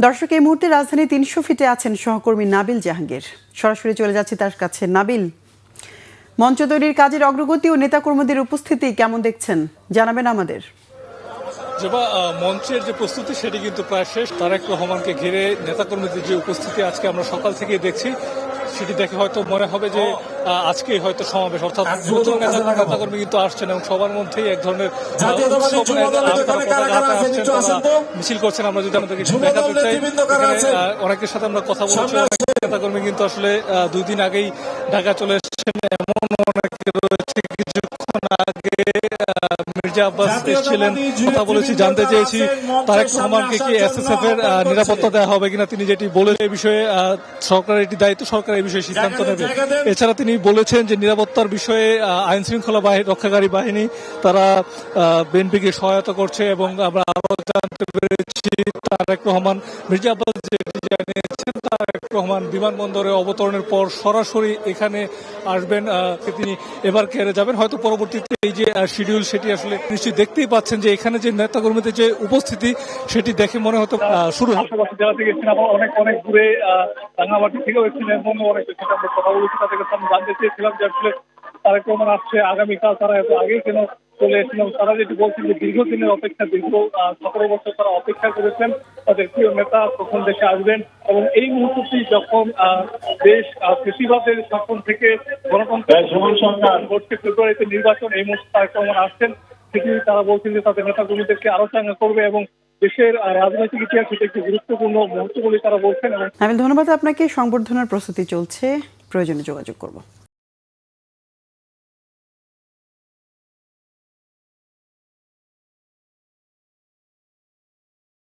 দর্শক, এই মুহূর্তে রাজধানী ৩০০ ফিটে আছেন সহকর্মী নাবিল জাহাঙ্গীর। সরাসরি চলে যাচ্ছি তার কাছে। নাবিল, মঞ্চ তৈরির কাজের অগ্রগতি ও নেতাকর্মীদের উপস্থিতি কেমন দেখছেন, জানাবেন আমাদের। মঞ্চের যে প্রস্তুতি সেটি কিন্তু প্রায় শেষ। তারেক রহমানকে ঘিরে নেতাকর্মীদের যে উপস্থিতি আজকে আমরা সকাল থেকে দেখছি, সেটি দেখে হয়তো মনে হবে যে আজকেই হয়তো সমাবেশ, অর্থাৎ প্রচুর নেতাকর্মী কিন্তু আসছেন এবং সবার মধ্যেই এক ধরনের মিছিল করছেন। আমরা যদি আমাদেরকে দেখাতে চাই, অনেকের সাথে আমরা কথা বলছি, নেতাকর্মী কিন্তু আসলে 2 দিন আগেই ঢাকা চলে এসেছেন এমন অনেকে রয়েছে। কিছুক্ষণ আগে মির্জা আব্বাস এসেছিলেন, কথা বলেছি, জানতে চেয়েছি তারেক রহমানকে কি এসএসএফ এর নিরাপত্তা দেওয়া হবে কিনা। তিনি যেটি বলেছেন, এই বিষয়ে সরকারের এটি দায়িত্ব, সরকার এই বিষয়ে সিদ্ধান্ত নেবে। এছাড়া তিনি বলেছেন যে নিরাপত্তার বিষয়ে আইন শৃঙ্খলা রক্ষাকারী বাহিনী তারা বিএনপিকে সহায়তা করছে এবং আমরা আরো জানতে পেরেছি তারেক রহমান, মির্জা আব্বাস যেটি জানিয়েছেন, তারেক রহমান বিমানবন্দরে অবতরণের পর সরাসরি এখানে আসবেন। তিনি এবার কেড়ে যাবেন, হয়তো পরবর্তীতে এই যে শিডিউল সেটি আসলে নিশ্চয়ই দেখতেই পাচ্ছেন যে এখানে যে নেতাকর্মীদের যে উপস্থিতি সেটি দেখে মনে হতো শুরু জেলা থেকে অনেক অনেক দূরে রাঙামাটি থেকেও এসেছিলেন এবং অনেক আমরা কথা বলেছি, তাদের কাছে আমি জানতে চেয়েছিলাম যে আসলে তারেক রহমান আসছে আগামীকাল, তারা এত আগেই কেন চলে এসেছিলেন। তারা যেটি বলছেন যে দীর্ঘদিনের অপেক্ষা, দীর্ঘ 17 বছর তারা অপেক্ষা করেছেন তাদের প্রিয় নেতা কখন দেশে আসবেন, এবং এই মুহূর্তটি যখন দেশ ফেসিবাদের শাসন থেকে গণতন্ত্র ঘটছে, ফেব্রুয়ারিতে নির্বাচন, এই মুহূর্তে তারেক রহমান আসছেন, সেটি তারা বলছেন যে তাদের নেতাকর্মীদেরকে আরো চাঙ্গা করবে এবং দেশের রাজনৈতিক ইতিহাসে একটি গুরুত্বপূর্ণ মুহূর্ত বলে তারা বলছেন। নাবিল, ধন্যবাদ আপনাকে। সংবর্ধনার প্রস্তুতি চলছে, প্রয়োজনে যোগাযোগ করব।